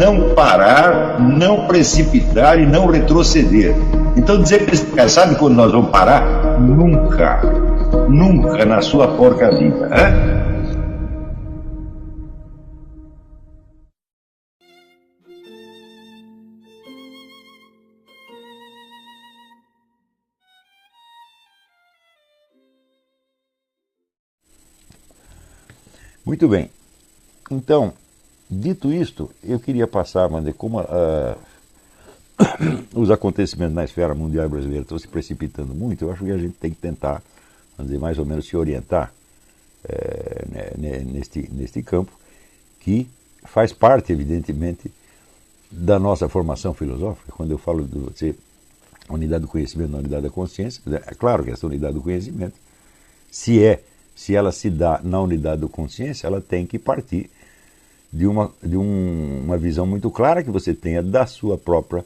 não parar, não precipitar e não retroceder. Então dizer para esse cara, sabe quando nós vamos parar? Nunca. Nunca na sua porca vida. Né? Muito bem. Então, dito isto, eu queria passar, como os acontecimentos na esfera mundial e brasileira estão se precipitando muito, eu acho que a gente tem que tentar, vamos dizer, mais ou menos se orientar neste campo, que faz parte, evidentemente, da nossa formação filosófica. Quando eu falo de você, unidade do conhecimento na unidade da consciência, é claro que essa unidade do conhecimento, se ela se dá na unidade da consciência, ela tem que partir de uma visão muito clara que você tenha da sua própria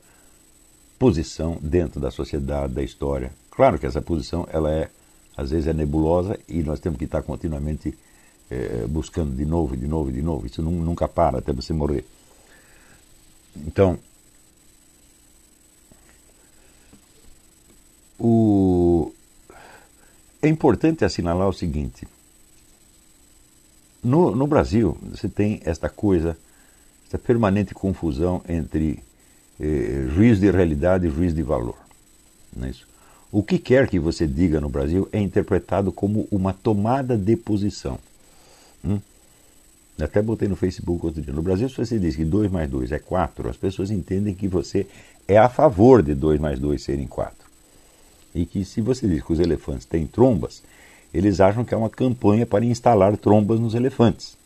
posição dentro da sociedade, da história. Claro que essa posição, às vezes é nebulosa e nós temos que estar continuamente buscando de novo. Isso nunca para até você morrer. Então, é importante assinalar o seguinte: no Brasil você tem esta permanente confusão entre juízo de realidade e juízo de valor. Não é isso? O que quer que você diga no Brasil é interpretado como uma tomada de posição. Até botei no Facebook outro dia. No Brasil, se você diz que 2 mais 2 é 4, as pessoas entendem que você é a favor de 2 mais 2 serem 4. E que se você diz que os elefantes têm trombas, eles acham que é uma campanha para instalar trombas nos elefantes.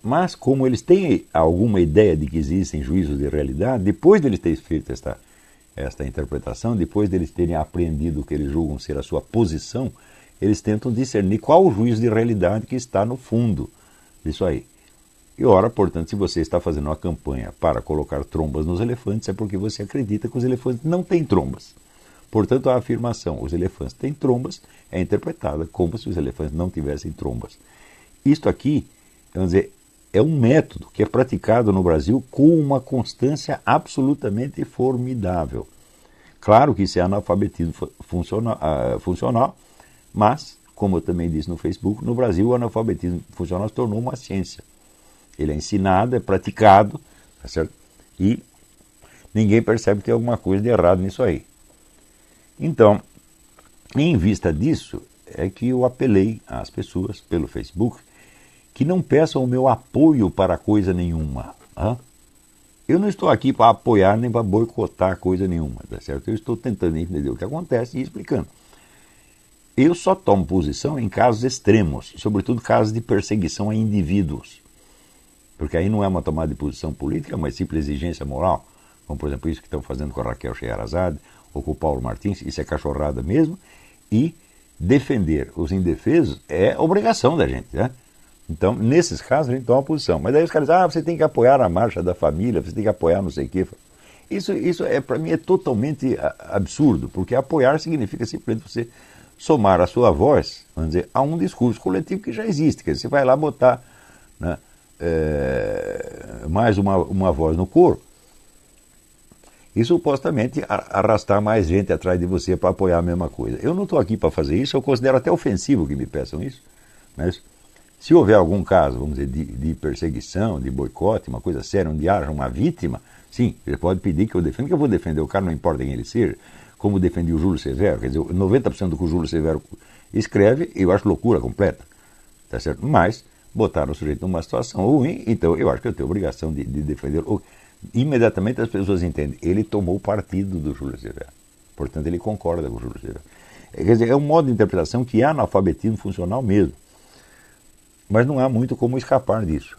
Mas como eles têm alguma ideia de que existem juízos de realidade, depois de eles terem feito esta interpretação, depois de eles terem aprendido o que eles julgam ser a sua posição, eles tentam discernir qual o juízo de realidade que está no fundo disso aí. E ora, portanto, se você está fazendo uma campanha para colocar trombas nos elefantes, é porque você acredita que os elefantes não têm trombas. Portanto, a afirmação, os elefantes têm trombas, é interpretada como se os elefantes não tivessem trombas. Isto aqui, vamos dizer, é um método que é praticado no Brasil com uma constância absolutamente formidável. Claro que isso é analfabetismo funcional, mas, como eu também disse no Facebook, no Brasil o analfabetismo funcional se tornou uma ciência. Ele é ensinado, é praticado, tá certo? E ninguém percebe que tem alguma coisa de errado nisso aí. Então, em vista disso, é que eu apelei às pessoas pelo Facebook que não peçam o meu apoio para coisa nenhuma. Eu não estou aqui para apoiar nem para boicotar coisa nenhuma, tá certo? Eu estou tentando entender o que acontece e explicando. Eu só tomo posição em casos extremos, sobretudo casos de perseguição a indivíduos. Porque aí não é uma tomada de posição política, mas simples exigência moral. Como, por exemplo, isso que estão fazendo com a Raquel Scheherazade ou com o Paulo Martins, isso é cachorrada mesmo. E defender os indefesos é obrigação da gente, né? Então, nesses casos, a gente toma uma posição. Mas daí os caras dizem, você tem que apoiar a marcha da família, você tem que apoiar não sei o quê. Isso para mim, é totalmente absurdo, porque apoiar significa simplesmente você somar a sua voz, vamos dizer, a um discurso coletivo que já existe. Quer dizer, você vai lá botar, né, mais uma voz no coro e supostamente arrastar mais gente atrás de você para apoiar a mesma coisa. Eu não estou aqui para fazer isso, eu considero até ofensivo que me peçam isso. Mas se houver algum caso, vamos dizer, de perseguição, de boicote, uma coisa séria, onde haja uma vítima, sim, você pode pedir que eu defenda, que eu vou defender o cara, não importa quem ele seja, como defendi o Júlio Severo. Quer dizer, 90% do que o Júlio Severo escreve, eu acho loucura completa, tá certo? Mas botaram o sujeito numa situação ruim, então eu acho que eu tenho a obrigação de defender. Imediatamente as pessoas entendem, ele tomou partido do Júlio Severo, portanto ele concorda com o Júlio Severo. Quer dizer, é um modo de interpretação que é analfabetismo funcional mesmo, mas não há muito como escapar disso.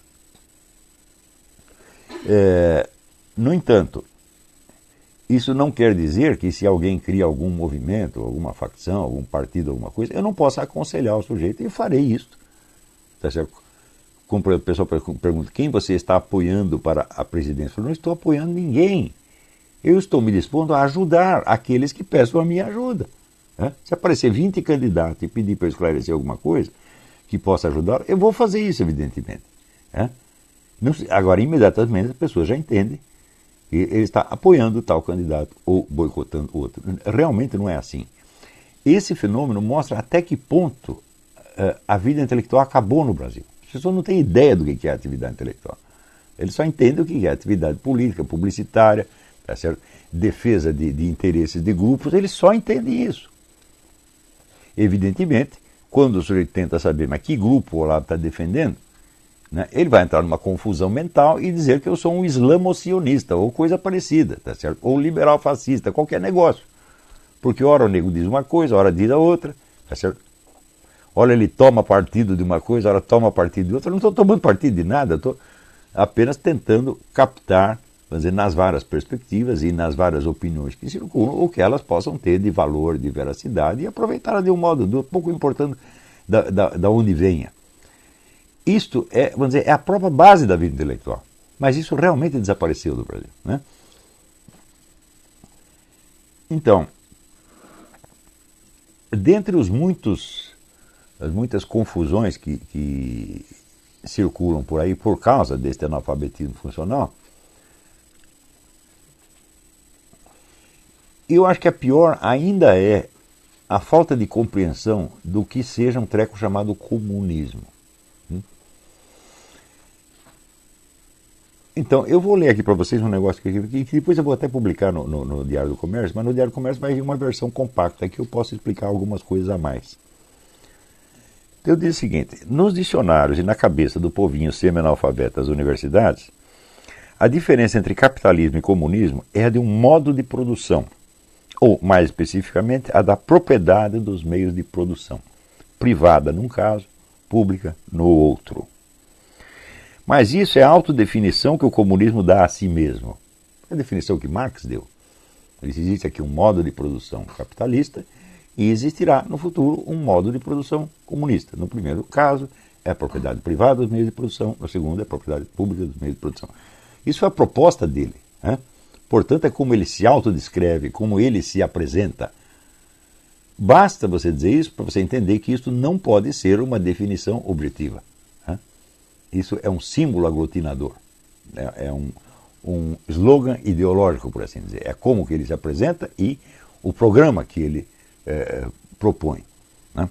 No entanto, isso não quer dizer que se alguém cria algum movimento, alguma facção, algum partido, alguma coisa, eu não possa aconselhar o sujeito e farei isso. Tá certo? Como o pessoal pergunta, quem você está apoiando para a presidência? Eu não estou apoiando ninguém. Eu estou me dispondo a ajudar aqueles que peçam a minha ajuda. Se aparecer 20 candidatos e pedir para eu esclarecer alguma coisa que possa ajudar, eu vou fazer isso, evidentemente. Agora, imediatamente, a pessoa já entende que ele está apoiando tal candidato ou boicotando o outro. Realmente não é assim. Esse fenômeno mostra até que ponto a vida intelectual acabou no Brasil. As pessoas não têm ideia do que é atividade intelectual. Eles só entendem o que é atividade política, publicitária, tá certo? Defesa de interesses de grupos, eles só entendem isso. Evidentemente, quando o sujeito tenta saber, mas que grupo o Olavo está defendendo, né, ele vai entrar numa confusão mental e dizer que eu sou um islamocionista ou coisa parecida, tá certo? Ou liberal fascista, qualquer negócio. Porque ora o nego diz uma coisa, ora diz a outra, tá certo? Ora ele toma partido de uma coisa, ora toma partido de outra. Eu não estou tomando partido de nada, eu estou apenas tentando captar, vamos dizer, nas várias perspectivas e nas várias opiniões que circulam, o que elas possam ter de valor, de veracidade e aproveitar de um modo ou de outro, pouco importando da onde venha. Isto é, vamos dizer, é a própria base da vida intelectual. Mas isso realmente desapareceu do Brasil, né? Então, dentre as muitas confusões que circulam por aí por causa deste analfabetismo funcional, eu acho que a pior ainda é a falta de compreensão do que seja um treco chamado comunismo. Então, eu vou ler aqui para vocês um negócio que depois eu vou até publicar no Diário do Comércio, mas no Diário do Comércio vai vir uma versão compacta que eu posso explicar algumas coisas a mais. Então, eu digo o seguinte: nos dicionários e na cabeça do povinho semi-analfabeto das universidades, a diferença entre capitalismo e comunismo é a de um modo de produção, ou, mais especificamente, a da propriedade dos meios de produção, privada num caso, pública no outro. Mas isso é a autodefinição que o comunismo dá a si mesmo. É a definição que Marx deu. Existe aqui um modo de produção capitalista e existirá no futuro um modo de produção comunista. No primeiro caso, é a propriedade privada dos meios de produção. No segundo, é a propriedade pública dos meios de produção. Isso é a proposta dele, né? Portanto, é como ele se autodescreve, como ele se apresenta. Basta você dizer isso para você entender que isso não pode ser uma definição objetiva. Isso é um símbolo aglutinador, é um slogan ideológico, por assim dizer. É como que ele se apresenta e o programa que ele propõe, né?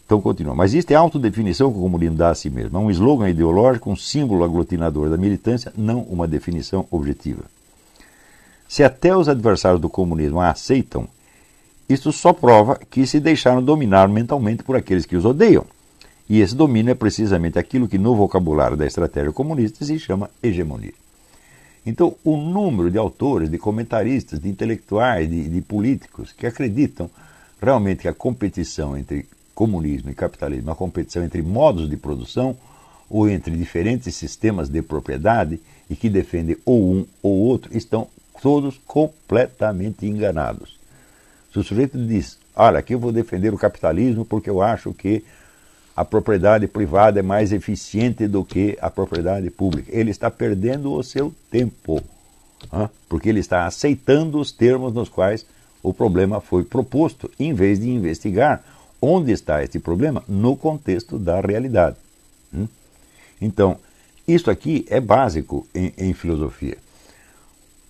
Então, continua. Mas isto é a autodefinição que o comunismo dá a si mesmo. É um slogan ideológico, um símbolo aglutinador da militância, não uma definição objetiva. Se até os adversários do comunismo a aceitam, isto só prova que se deixaram dominar mentalmente por aqueles que os odeiam. E esse domínio é precisamente aquilo que no vocabulário da estratégia comunista se chama hegemonia. Então, o número de autores, de comentaristas, de intelectuais, de políticos que acreditam realmente que a competição entre comunismo e capitalismo, a competição entre modos de produção ou entre diferentes sistemas de propriedade e que defendem ou um ou outro, estão todos completamente enganados. Se o sujeito diz, olha, aqui eu vou defender o capitalismo porque eu acho que a propriedade privada é mais eficiente do que a propriedade pública, ele está perdendo o seu tempo, porque ele está aceitando os termos nos quais o problema foi proposto, em vez de investigar onde está esse problema no contexto da realidade. Então, isso aqui é básico em filosofia.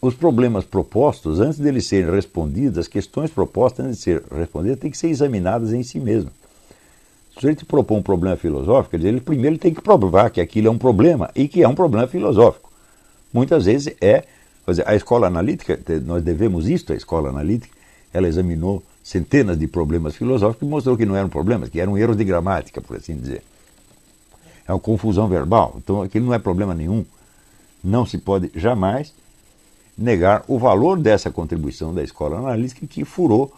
Os problemas propostos, antes de eles serem respondidos, as questões propostas, antes de serem respondidas, têm que ser examinadas em si mesmas. Se o sujeito propõe um problema filosófico, quer dizer, ele primeiro tem que provar que aquilo é um problema e que é um problema filosófico. Muitas vezes a escola analítica, nós devemos isto à escola analítica, ela examinou centenas de problemas filosóficos e mostrou que não eram problemas, que eram erros de gramática, por assim dizer. É uma confusão verbal, então aquilo não é problema nenhum. Não se pode jamais negar o valor dessa contribuição da escola analítica que furou,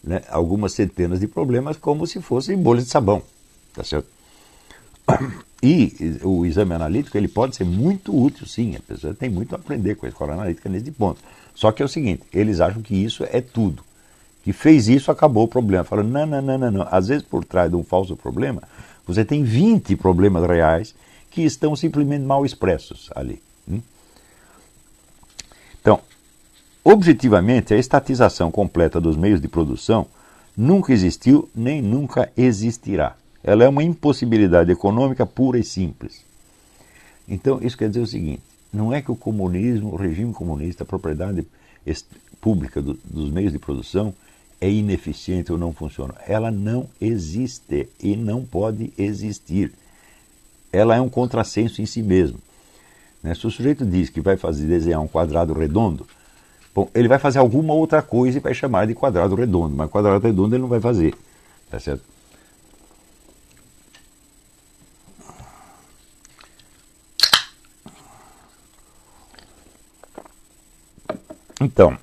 né, algumas centenas de problemas como se fossem bolhas de sabão, tá certo? E o exame analítico ele pode ser muito útil, sim, a pessoa tem muito a aprender com a escola analítica nesse ponto. Só que é o seguinte, eles acham que isso é tudo, que fez isso, acabou o problema. Falam, não. Às vezes por trás de um falso problema, você tem 20 problemas reais que estão simplesmente mal expressos ali. Então, objetivamente, a estatização completa dos meios de produção nunca existiu nem nunca existirá. Ela é uma impossibilidade econômica pura e simples. Então, isso quer dizer o seguinte, não é que o comunismo, o regime comunista, a propriedade pública dos meios de produção é ineficiente ou não funciona. Ela não existe e não pode existir. Ela é um contrassenso em si mesmo. Se o sujeito diz que vai desenhar um quadrado redondo, bom, ele vai fazer alguma outra coisa e vai chamar de quadrado redondo, mas quadrado redondo ele não vai fazer. Tá certo? Então,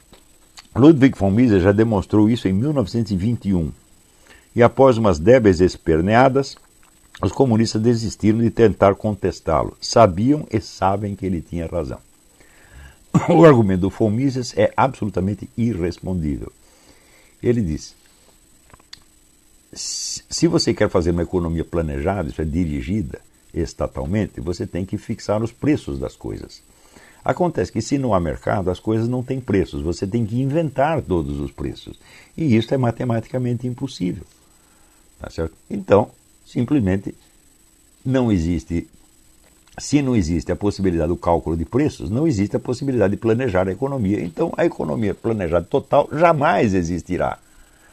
Ludwig von Mises já demonstrou isso em 1921. E após umas débeis esperneadas, os comunistas desistiram de tentar contestá-lo. Sabiam e sabem que ele tinha razão. O argumento do von Mises é absolutamente irrespondível. Ele diz, se você quer fazer uma economia planejada, isso é, dirigida estatalmente, você tem que fixar os preços das coisas. Acontece que se não há mercado, as coisas não têm preços, você tem que inventar todos os preços. E isso é matematicamente impossível. Tá certo? Então, simplesmente não existe, se não existe a possibilidade do cálculo de preços, não existe a possibilidade de planejar a economia. Então, a economia planejada total jamais existirá.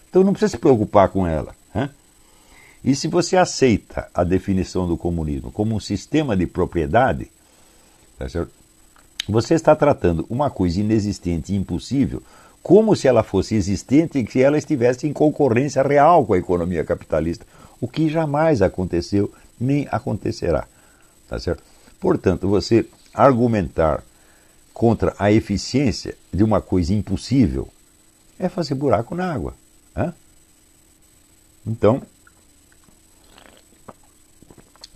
Então, não precisa se preocupar com ela. E se você aceita a definição do comunismo como um sistema de propriedade, tá certo? Você está tratando uma coisa inexistente e impossível como se ela fosse existente e que ela estivesse em concorrência real com a economia capitalista, o que jamais aconteceu nem acontecerá. Tá certo? Portanto, você argumentar contra a eficiência de uma coisa impossível é fazer buraco na água. Então,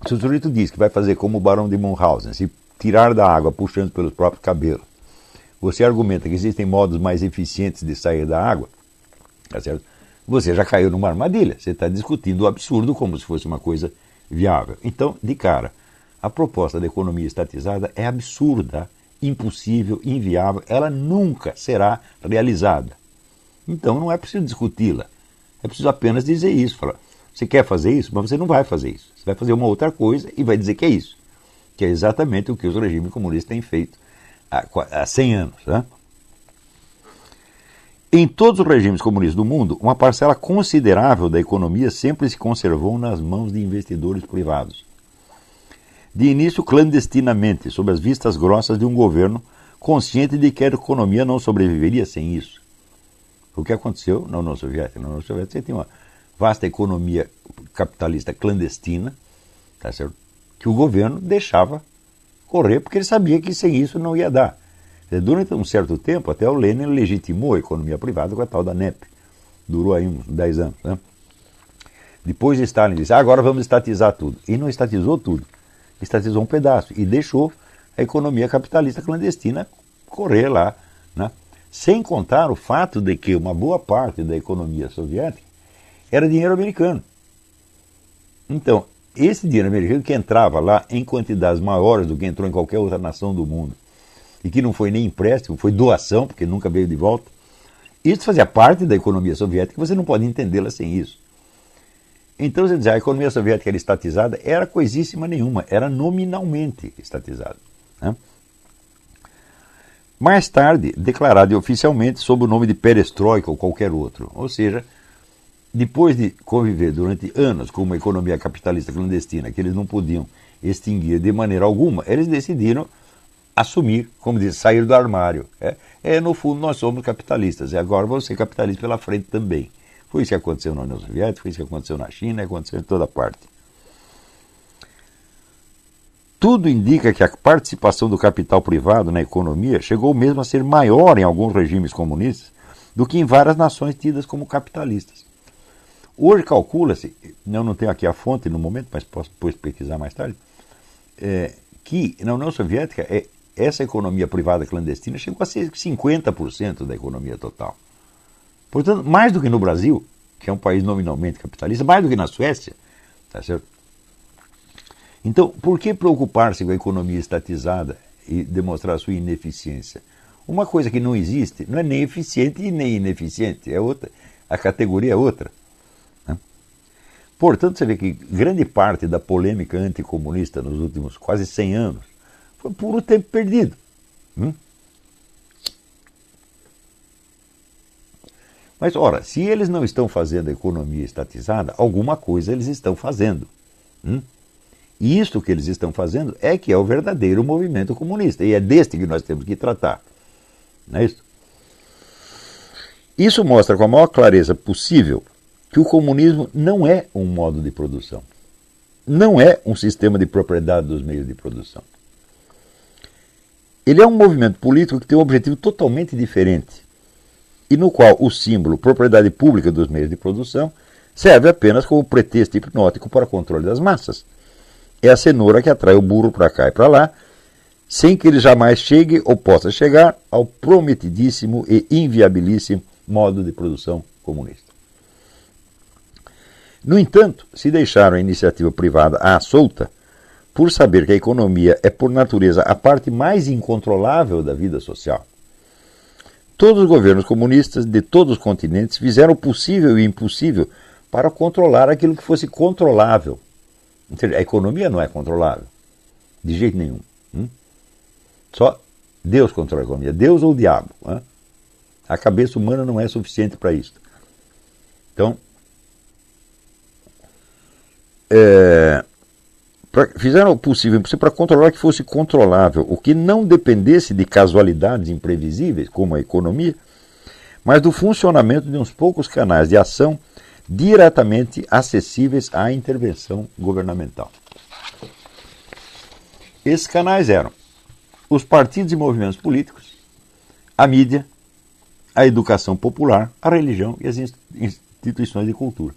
se o sujeito diz que vai fazer como o Barão de Munchausen, se tirar da água puxando pelos próprios cabelos, você argumenta que existem modos mais eficientes de sair da água, tá certo? Você já caiu numa armadilha. Você está discutindo o absurdo como se fosse uma coisa viável. Então, de cara, a proposta da economia estatizada é absurda, impossível, inviável. Ela nunca será realizada. Então, não é preciso discuti-la. É preciso apenas dizer isso. Falar, você quer fazer isso? Mas você não vai fazer isso. Você vai fazer uma outra coisa e vai dizer que é isso. Que é exatamente o que os regimes comunistas têm feito há 100 anos. Né? Em todos os regimes comunistas do mundo, uma parcela considerável da economia sempre se conservou nas mãos de investidores privados. De início, clandestinamente, sob as vistas grossas de um governo consciente de que a economia não sobreviveria sem isso. O que aconteceu na União Soviética? Na União Soviética você tem uma vasta economia capitalista clandestina, tá certo? Que o governo deixava correr, porque ele sabia que sem isso não ia dar. Durante um certo tempo, até o Lenin legitimou a economia privada com a tal da NEP. Durou aí uns 10 anos. Né? Depois Stalin disse, agora vamos estatizar tudo. E não estatizou tudo. Estatizou um pedaço e deixou a economia capitalista clandestina correr lá. Né? Sem contar o fato de que uma boa parte da economia soviética era dinheiro americano. Então, esse dinheiro americano que entrava lá em quantidades maiores do que entrou em qualquer outra nação do mundo, e que não foi nem empréstimo, foi doação, porque nunca veio de volta, isso fazia parte da economia soviética, você não pode entendê-la sem isso. Então, você diz, a economia soviética era estatizada, era coisíssima nenhuma, era nominalmente estatizada. Né? Mais tarde, declarada oficialmente sob o nome de perestroika ou qualquer outro, ou seja, depois de conviver durante anos com uma economia capitalista clandestina que eles não podiam extinguir de maneira alguma, eles decidiram assumir, como diz, sair do armário. No fundo, nós somos capitalistas, e agora vamos ser capitalistas pela frente também. Foi isso que aconteceu na União Soviética, foi isso que aconteceu na China, aconteceu em toda parte. Tudo indica que a participação do capital privado na economia chegou mesmo a ser maior em alguns regimes comunistas do que em várias nações tidas como capitalistas. Hoje calcula-se, eu não tenho aqui a fonte no momento, mas posso depois pesquisar mais tarde, que na União Soviética essa economia privada clandestina chegou a ser 50% da economia total. Portanto, mais do que no Brasil, que é um país nominalmente capitalista, mais do que na Suécia, tá certo? Então, por que preocupar-se com a economia estatizada e demonstrar sua ineficiência? Uma coisa que não existe não é nem eficiente e nem ineficiente, é outra. A categoria é outra. Portanto, você vê que grande parte da polêmica anticomunista nos últimos quase 100 anos foi puro tempo perdido. Mas, ora, se eles não estão fazendo a economia estatizada, alguma coisa eles estão fazendo. E isto que eles estão fazendo é que é o verdadeiro movimento comunista. E é deste que nós temos que tratar. Não é isso? Isso mostra com a maior clareza possível que o comunismo não é um modo de produção. Não é um sistema de propriedade dos meios de produção. Ele é um movimento político que tem um objetivo totalmente diferente e no qual o símbolo propriedade pública dos meios de produção serve apenas como pretexto hipnótico para o controle das massas. É a cenoura que atrai o burro para cá e para lá, sem que ele jamais chegue ou possa chegar ao prometidíssimo e inviabilíssimo modo de produção comunista. No entanto, se deixaram a iniciativa privada à solta, por saber que a economia é por natureza a parte mais incontrolável da vida social. Todos os governos comunistas de todos os continentes fizeram o possível e o impossível para controlar aquilo que fosse controlável. Ou seja, a economia não é controlável, de jeito nenhum. Só Deus controla a economia, Deus ou o diabo. A cabeça humana não é suficiente para isso. Então, fizeram o possível e impossível para controlar que fosse controlável, o que não dependesse de casualidades imprevisíveis, como a economia, mas do funcionamento de uns poucos canais de ação diretamente acessíveis à intervenção governamental. Esses canais eram os partidos e movimentos políticos, a mídia, a educação popular, a religião e as instituições de cultura.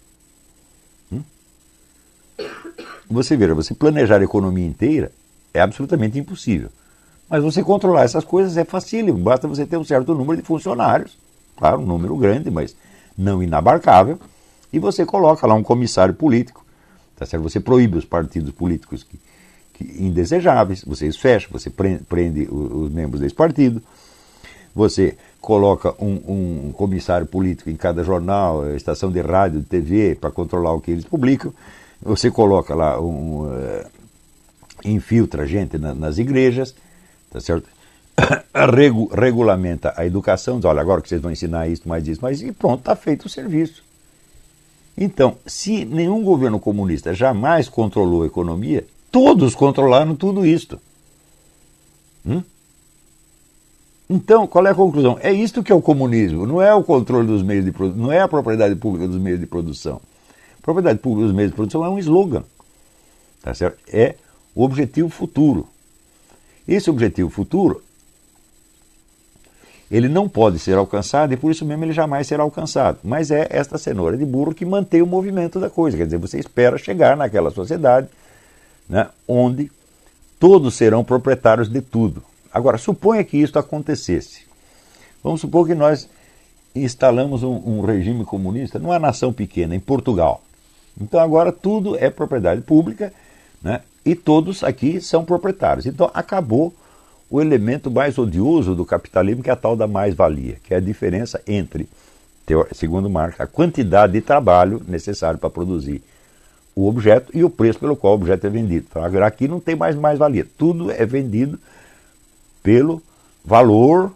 Você veja, você planejar a economia inteira é absolutamente impossível. Mas você controlar essas coisas é facílimo, basta você ter um certo número de funcionários, claro, um número grande, mas não inabarcável, e você coloca lá um comissário político, tá certo? Você proíbe os partidos políticos indesejáveis, você os fecha, você prende os membros desse partido, você coloca um comissário político em cada jornal, estação de rádio, de TV, para controlar o que eles publicam. Você coloca lá, infiltra gente nas igrejas, tá certo? Regulamenta a educação, diz, olha, agora que vocês vão ensinar isso, mais isso, e pronto, está feito o serviço. Então, se nenhum governo comunista jamais controlou a economia, todos controlaram tudo isto. Então, qual é a conclusão? É isto que é o comunismo, não é o controle dos meios de produção, não é a propriedade pública dos meios de produção. Propriedade pública dos meios de produção é um slogan, tá certo? É o objetivo futuro. Esse objetivo futuro, ele não pode ser alcançado e por isso mesmo ele jamais será alcançado. Mas é esta cenoura de burro que mantém o movimento da coisa. Quer dizer, você espera chegar naquela sociedade, né, onde todos serão proprietários de tudo. Agora, suponha que isso acontecesse. Vamos supor que nós instalamos um regime comunista numa nação pequena, em Portugal. Então agora tudo é propriedade pública, né? E todos aqui são proprietários. Então acabou o elemento mais odioso do capitalismo, que é a tal da mais-valia, que é a diferença entre, segundo Marx, a quantidade de trabalho necessário para produzir o objeto e o preço pelo qual o objeto é vendido. Então, agora aqui não tem mais-valia, tudo é vendido pelo valor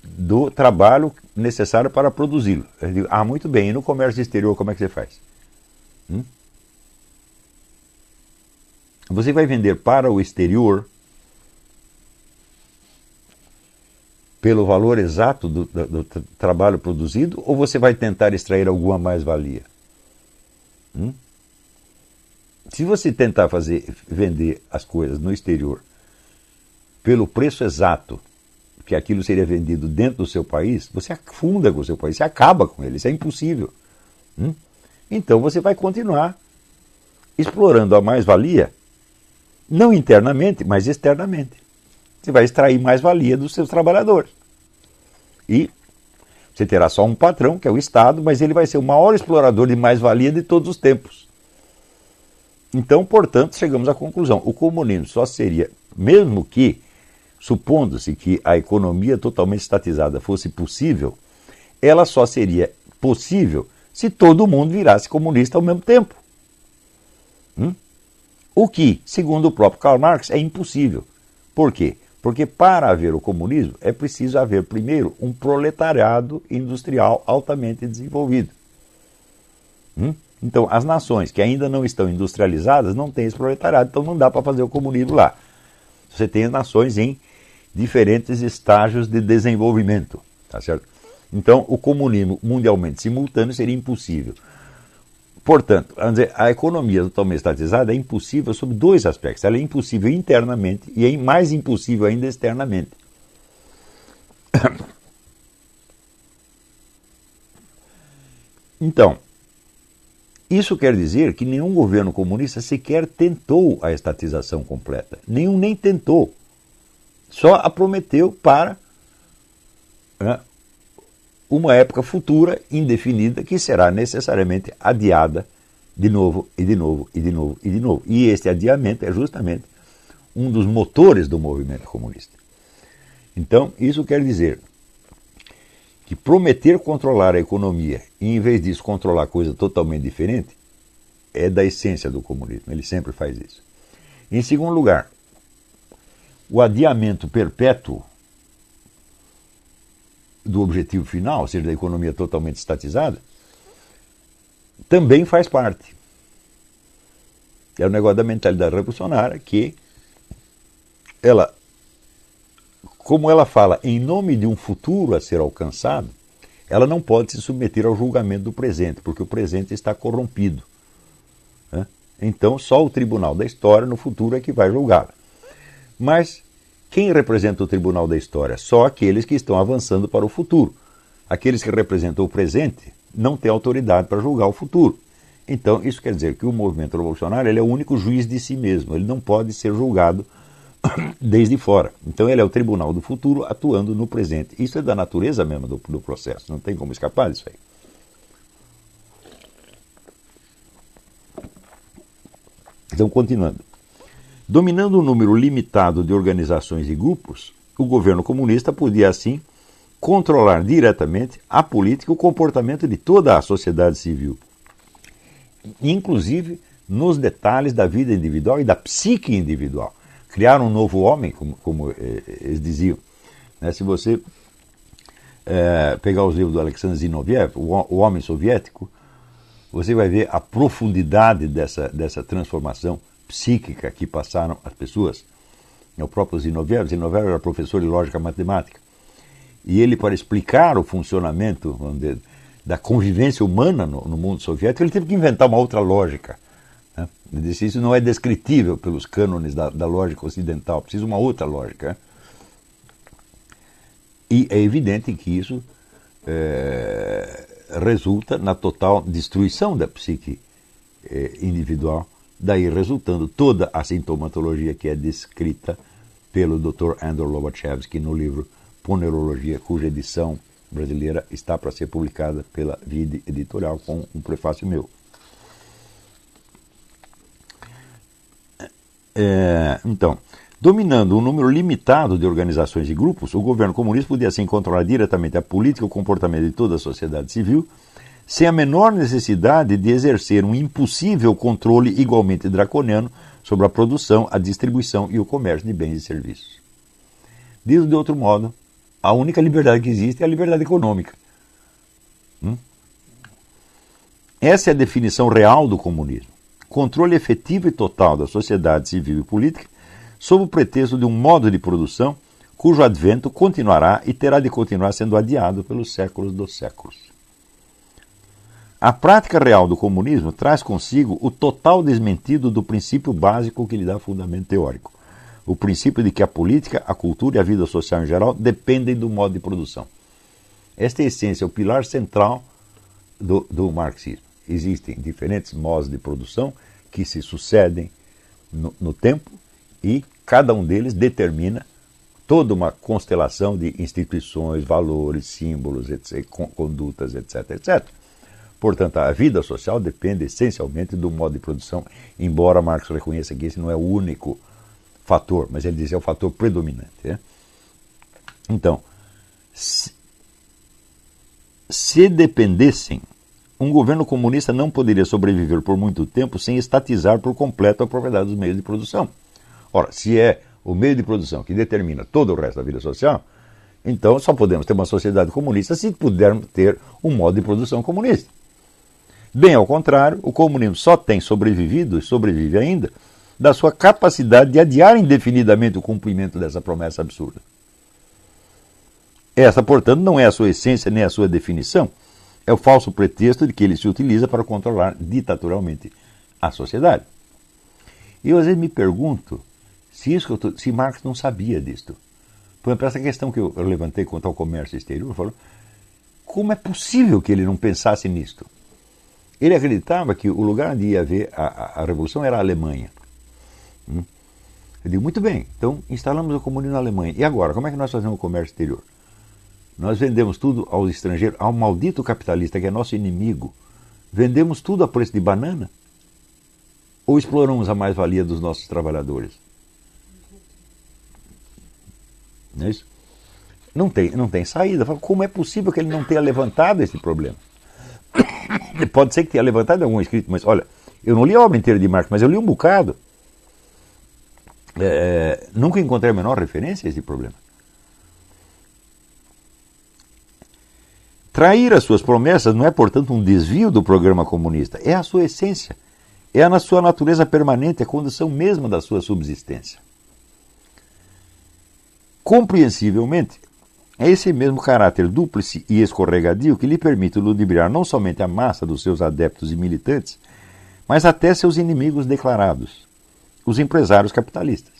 do trabalho necessário para produzi-lo. Eu digo, muito bem, e no comércio exterior como é que você faz? Você vai vender para o exterior pelo valor exato do trabalho produzido ou você vai tentar extrair alguma mais-valia? Se você tentar vender as coisas no exterior pelo preço exato que aquilo seria vendido dentro do seu país, você afunda com o seu país, você acaba com ele, isso é impossível. Então você vai continuar explorando a mais-valia, não internamente, mas externamente. Você vai extrair mais-valia dos seus trabalhadores. E você terá só um patrão, que é o Estado, mas ele vai ser o maior explorador de mais-valia de todos os tempos. Então, portanto, chegamos à conclusão. O comunismo só seria, mesmo que, supondo-se que a economia totalmente estatizada fosse possível, ela só seria possível se todo mundo virasse comunista ao mesmo tempo. O que, segundo o próprio Karl Marx, é impossível. Por quê? Porque para haver o comunismo é preciso haver primeiro um proletariado industrial altamente desenvolvido. Então, as nações que ainda não estão industrializadas não têm esse proletariado, então não dá para fazer o comunismo lá. Você tem as nações em diferentes estágios de desenvolvimento, tá certo? Então, o comunismo mundialmente simultâneo seria impossível. Portanto, vamos dizer, a economia totalmente estatizada é impossível sob dois aspectos. Ela é impossível internamente e é mais impossível ainda externamente. Então, isso quer dizer que nenhum governo comunista sequer tentou a estatização completa. Nenhum nem tentou. Só a prometeu para uma época futura, indefinida, que será necessariamente adiada de novo, e de novo, e de novo, e de novo. E este adiamento é justamente um dos motores do movimento comunista. Então, isso quer dizer que prometer controlar a economia e, em vez disso, controlar coisa totalmente diferente, é da essência do comunismo. Ele sempre faz isso. Em segundo lugar, o adiamento perpétuo do objetivo final, ou seja, da economia totalmente estatizada, também faz parte. É o negócio da mentalidade revolucionária que ela, como ela fala em nome de um futuro a ser alcançado, ela não pode se submeter ao julgamento do presente, porque o presente está corrompido. Então, só o tribunal da história no futuro é que vai julgá-la. Mas quem representa o tribunal da história? Só aqueles que estão avançando para o futuro. Aqueles que representam o presente não têm autoridade para julgar o futuro. Então, isso quer dizer que o movimento revolucionário ele é o único juiz de si mesmo. Ele não pode ser julgado desde fora. Então, ele é o tribunal do futuro atuando no presente. Isso é da natureza mesmo do processo. Não tem como escapar disso aí. Então, continuando. Dominando um número limitado de organizações e grupos, o governo comunista podia, assim, controlar diretamente a política e o comportamento de toda a sociedade civil, inclusive nos detalhes da vida individual e da psique individual. Criar um novo homem, como eles diziam. Se você pegar os livros do Alexander Zinoviev, O Homem Soviético, você vai ver a profundidade dessa transformação psíquica que passaram as pessoas. O próprio Zinoviev era professor de lógica matemática. E ele, para explicar o funcionamento, vamos dizer, da convivência humana no mundo soviético, ele teve que inventar uma outra lógica. Ele disse, isso não é descritível pelos cânones da lógica ocidental, precisa uma outra lógica. E é evidente que isso resulta na total destruição da psique individual, daí resultando toda a sintomatologia que é descrita pelo Dr. Andor Lobachevsky no livro Ponerologia, cuja edição brasileira está para ser publicada pela Vide Editorial com um prefácio meu. Então, dominando um número limitado de organizações e grupos, o governo comunista podia assim controlar diretamente a política e o comportamento de toda a sociedade civil, sem a menor necessidade de exercer um impossível controle igualmente draconiano sobre a produção, a distribuição e o comércio de bens e serviços. Dito de outro modo, a única liberdade que existe é a liberdade econômica. Essa é a definição real do comunismo. Controle efetivo e total da sociedade civil e política, sob o pretexto de um modo de produção cujo advento continuará e terá de continuar sendo adiado pelos séculos dos séculos. A prática real do comunismo traz consigo o total desmentido do princípio básico que lhe dá fundamento teórico. O princípio de que a política, a cultura e a vida social em geral dependem do modo de produção. Esta é a essência, o pilar central do marxismo. Existem diferentes modos de produção que se sucedem no tempo e cada um deles determina toda uma constelação de instituições, valores, símbolos, etc., condutas, etc., etc. Portanto, a vida social depende essencialmente do modo de produção, embora Marx reconheça que esse não é o único fator, mas ele diz que é o fator predominante. Então, se dependessem um governo comunista não poderia sobreviver por muito tempo sem estatizar por completo a propriedade dos meios de produção. Ora, se é o meio de produção que determina todo o resto da vida social, então só podemos ter uma sociedade comunista se pudermos ter um modo de produção comunista. Bem ao contrário, o comunismo só tem sobrevivido e sobrevive ainda da sua capacidade de adiar indefinidamente o cumprimento dessa promessa absurda. Essa, portanto, não é a sua essência nem a sua definição. É o falso pretexto de que ele se utiliza para controlar ditatorialmente a sociedade. E eu às vezes me pergunto se Marx não sabia disto. Por exemplo, essa questão que eu levantei quanto ao comércio exterior, eu falo, como é possível que ele não pensasse nisto? Ele acreditava que o lugar onde ia haver a revolução era a Alemanha. Eu digo, muito bem, então instalamos o comunismo na Alemanha. E agora, como é que nós fazemos o comércio exterior? Nós vendemos tudo aos estrangeiros, ao maldito capitalista que é nosso inimigo. Vendemos tudo a preço de banana? Ou exploramos a mais-valia dos nossos trabalhadores? Não é isso? Não tem saída. Como é possível que ele não tenha levantado esse problema? Pode ser que tenha levantado em algum escrito, mas olha, eu não li a obra inteira de Marx, mas eu li um bocado. Nunca encontrei a menor referência a esse problema. Trair as suas promessas não é, portanto, um desvio do programa comunista. É a sua essência. É na sua natureza permanente, a condição mesma da sua subsistência. Compreensivelmente, é esse mesmo caráter dúplice e escorregadio que lhe permite ludibriar não somente a massa dos seus adeptos e militantes, mas até seus inimigos declarados, os empresários capitalistas.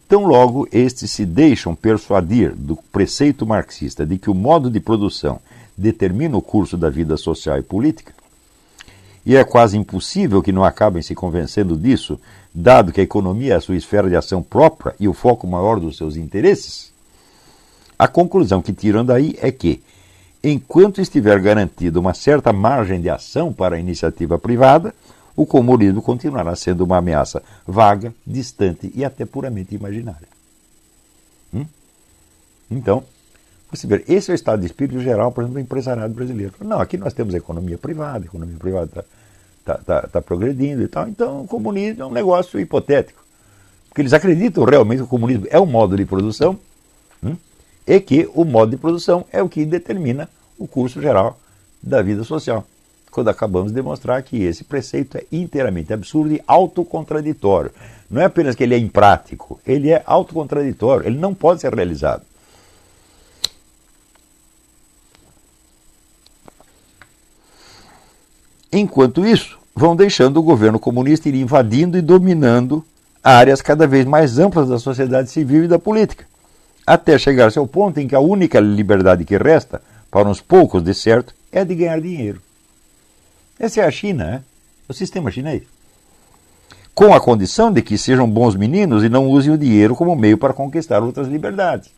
Tão logo estes se deixam persuadir do preceito marxista de que o modo de produção determina o curso da vida social e política, e é quase impossível que não acabem se convencendo disso, dado que a economia é a sua esfera de ação própria e o foco maior dos seus interesses, a conclusão que tiram daí é que, enquanto estiver garantida uma certa margem de ação para a iniciativa privada, o comunismo continuará sendo uma ameaça vaga, distante e até puramente imaginária. Então, você vê, esse é o estado de espírito geral, por exemplo, do empresariado brasileiro. Não, aqui nós temos a economia privada está progredindo e tal, então o comunismo é um negócio hipotético. Porque eles acreditam realmente que o comunismo é um modo de produção, e que o modo de produção é o que determina o curso geral da vida social. Quando acabamos de demonstrar que esse preceito é inteiramente absurdo e autocontraditório. Não é apenas que ele é imprático, ele é autocontraditório, ele não pode ser realizado. Enquanto isso, vão deixando o governo comunista ir invadindo e dominando áreas cada vez mais amplas da sociedade civil e da política, até chegar-se ao ponto em que a única liberdade que resta, para uns poucos de certo, é a de ganhar dinheiro. Essa é a China, o sistema chinês. Com a condição de que sejam bons meninos e não usem o dinheiro como meio para conquistar outras liberdades.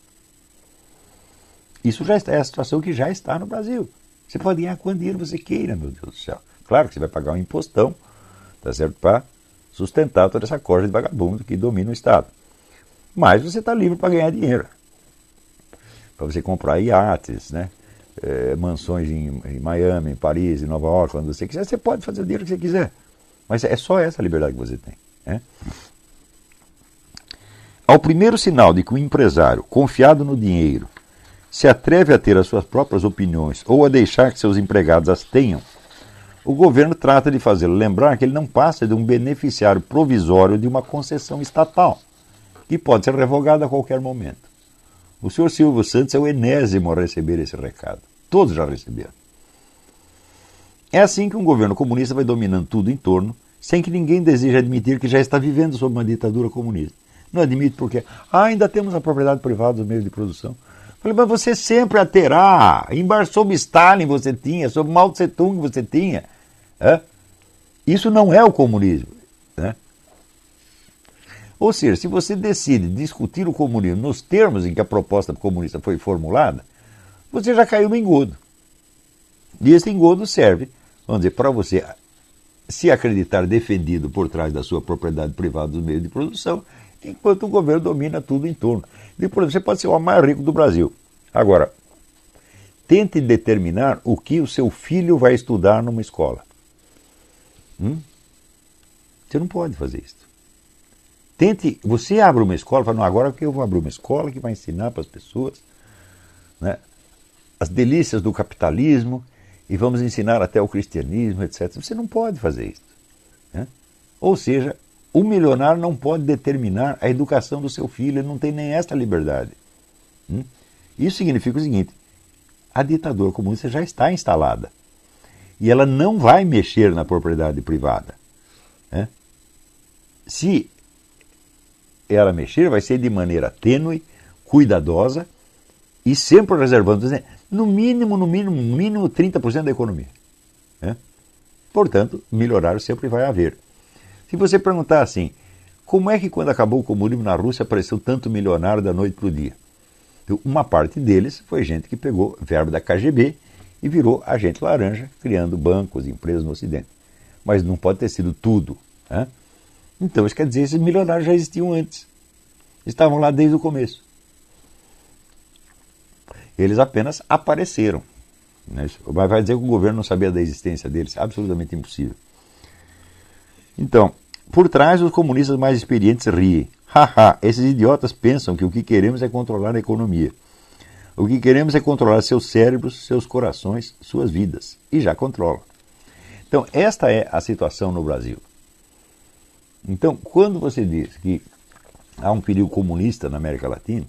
Isso já é a situação que já está no Brasil. Você pode ganhar quanto dinheiro você queira, meu Deus do céu. Claro que você vai pagar um impostão, tá certo, para sustentar toda essa corja de vagabundo que domina o Estado. Mas você está livre para ganhar dinheiro. Para você comprar iates, né? Mansões em Miami, em Paris, em Nova York, quando você quiser, você pode fazer o dinheiro que você quiser. Mas é só essa liberdade que você tem. Né? Ao primeiro sinal de que o empresário, confiado no dinheiro, se atreve a ter as suas próprias opiniões ou a deixar que seus empregados as tenham, o governo trata de fazê-lo lembrar que ele não passa de um beneficiário provisório de uma concessão estatal, que pode ser revogada a qualquer momento. O senhor Silvio Santos é o enésimo a receber esse recado. Todos já receberam. É assim que um governo comunista vai dominando tudo em torno, sem que ninguém deseje admitir que já está vivendo sob uma ditadura comunista. Não admite porque ainda temos a propriedade privada dos meios de produção. Falei, mas você sempre a terá. Embaixo sob Stalin você tinha, sob Mao Tse Tung você tinha. Isso não é o comunismo. Né? Ou seja, se você decide discutir o comunismo nos termos em que a proposta comunista foi formulada, você já caiu no engodo. E esse engodo serve, vamos dizer, para você se acreditar defendido por trás da sua propriedade privada dos meios de produção, enquanto o governo domina tudo em torno. E, por exemplo, você pode ser o homem mais rico do Brasil. Agora, tente determinar o que o seu filho vai estudar numa escola. Você não pode fazer isso. Você abre uma escola e fala, não, agora que eu vou abrir uma escola que vai ensinar para as pessoas, né, as delícias do capitalismo e vamos ensinar até o cristianismo, etc. Você não pode fazer isso. Né? Ou seja, o milionário não pode determinar a educação do seu filho, ele não tem nem esta liberdade. Isso significa o seguinte, a ditadura comunista já está instalada e ela não vai mexer na propriedade privada. Né? Se ela mexer, vai ser de maneira tênue, cuidadosa e sempre reservando, no mínimo 30% da economia. Né? Portanto, milionário sempre vai haver. Se você perguntar assim, como é que quando acabou o comunismo na Rússia apareceu tanto milionário da noite para o dia? Então, uma parte deles foi gente que pegou verba da KGB e virou agente laranja, criando bancos, empresas no Ocidente. Mas não pode ter sido tudo. Né? Então, isso quer dizer que esses milionários já existiam antes. Estavam lá desde o começo. Eles apenas apareceram. Né? Mas vai dizer que o governo não sabia da existência deles? Absolutamente impossível. Então, por trás os comunistas mais experientes riem. Haha, esses idiotas pensam que o que queremos é controlar a economia. O que queremos é controlar seus cérebros, seus corações, suas vidas. E já controlam. Então, esta é a situação no Brasil. Então, quando você diz que há um perigo comunista na América Latina,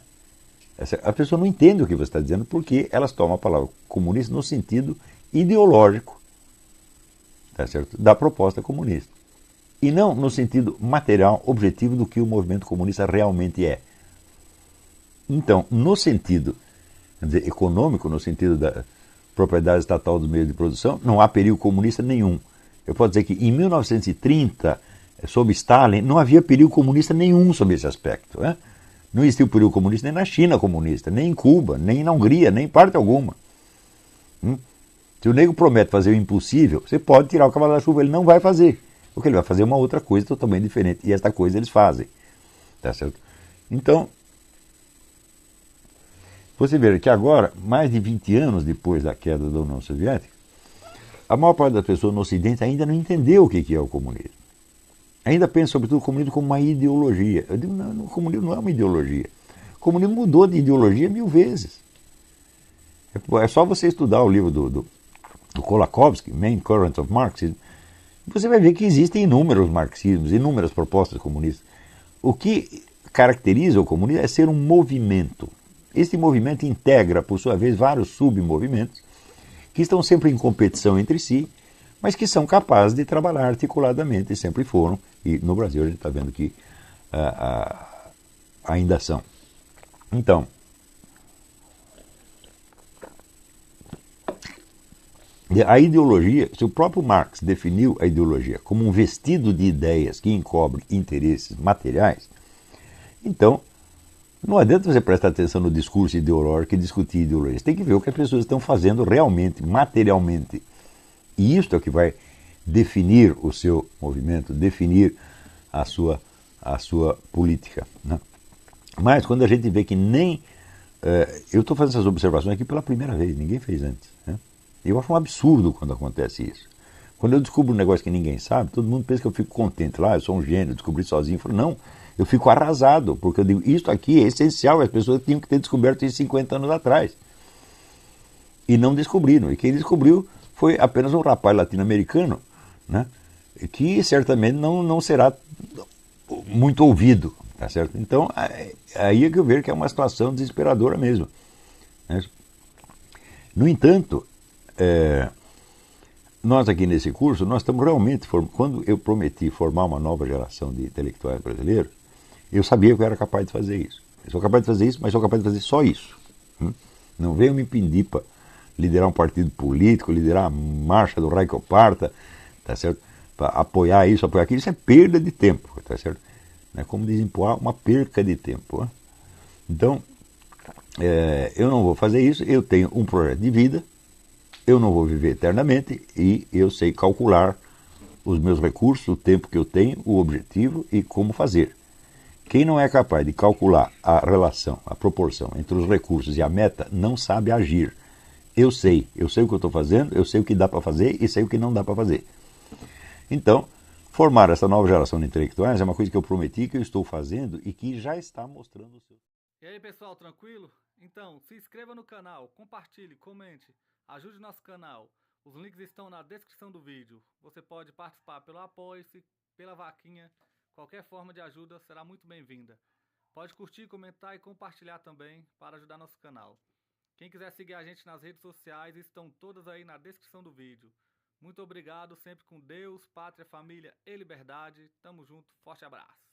a pessoa não entende o que você está dizendo porque elas tomam a palavra comunista no sentido ideológico, tá certo? Da proposta comunista. E não no sentido material, objetivo do que o movimento comunista realmente é. Então, no sentido econômico, no sentido da propriedade estatal dos meios de produção, não há perigo comunista nenhum. Eu posso dizer que em 1930, sob Stalin, não havia perigo comunista nenhum sobre esse aspecto. Né? Não existiu perigo comunista nem na China comunista, nem em Cuba, nem na Hungria, nem em parte alguma. Se o nego promete fazer o impossível, você pode tirar o cavalo da chuva, ele não vai fazer. Porque ele vai fazer uma outra coisa totalmente diferente. E esta coisa eles fazem. Tá certo? Então, você vê que agora, mais de 20 anos depois da queda da União Soviética, a maior parte das pessoas no Ocidente ainda não entendeu o que é o comunismo. Ainda pensa, sobretudo, o comunismo como uma ideologia. Eu digo, não, o comunismo não é uma ideologia. O comunismo mudou de ideologia 1000 vezes. É só você estudar o livro do Kolakowski, Main Currents of Marxism, você vai ver que existem inúmeros marxismos, inúmeras propostas comunistas. O que caracteriza o comunismo é ser um movimento. Este movimento integra, por sua vez, vários submovimentos que estão sempre em competição entre si, mas que são capazes de trabalhar articuladamente, e sempre foram, e no Brasil a gente está vendo que ainda são. Então, a ideologia, se o próprio Marx definiu a ideologia como um vestido de ideias que encobre interesses materiais, então não adianta você prestar atenção no discurso ideológico e discutir ideologia. Você tem que ver o que as pessoas estão fazendo realmente, materialmente. E isso é o que vai definir o seu movimento, definir a sua política. Né? Mas quando a gente vê que nem... eu estou fazendo essas observações aqui pela primeira vez, ninguém fez antes. Né? Eu acho um absurdo quando acontece isso. Quando eu descubro um negócio que ninguém sabe, todo mundo pensa que eu fico contente. Lá, eu sou um gênio, descobri sozinho. Eu falo, não, eu fico arrasado, porque eu digo, isso aqui é essencial, as pessoas tinham que ter descoberto isso 50 anos atrás. E não descobriram. E quem descobriu foi apenas um rapaz latino-americano, né, que certamente não será muito ouvido. Tá certo? Então, aí é que eu vejo que é uma situação desesperadora mesmo. Né? No entanto, nós aqui nesse curso, nós estamos realmente, quando eu prometi formar uma nova geração de intelectuais brasileiros, eu sabia que eu era capaz de fazer isso. Eu sou capaz de fazer isso, mas sou capaz de fazer só isso. Não venham me pedir para liderar um partido político, liderar a marcha do Raio que eu parta, tá certo? Para apoiar isso, apoiar aquilo, isso é perda de tempo, tá certo? Como dizem, uma perca de tempo. Né? Então, eu não vou fazer isso, eu tenho um projeto de vida, eu não vou viver eternamente e eu sei calcular os meus recursos, o tempo que eu tenho, o objetivo e como fazer. Quem não é capaz de calcular a relação, a proporção entre os recursos e a meta, não sabe agir. eu sei o que eu estou fazendo, eu sei o que dá para fazer e sei o que não dá para fazer. Então, formar essa nova geração de intelectuais é uma coisa que eu prometi, que eu estou fazendo e que já está mostrando o seu. E aí, pessoal, tranquilo? Então, se inscreva no canal, compartilhe, comente, ajude nosso canal. Os links estão na descrição do vídeo. Você pode participar pelo Apoie-se, pela vaquinha. Qualquer forma de ajuda será muito bem-vinda. Pode curtir, comentar e compartilhar também para ajudar nosso canal. Quem quiser seguir a gente nas redes sociais, estão todas aí na descrição do vídeo. Muito obrigado, sempre com Deus, pátria, família e liberdade. Tamo junto, forte abraço.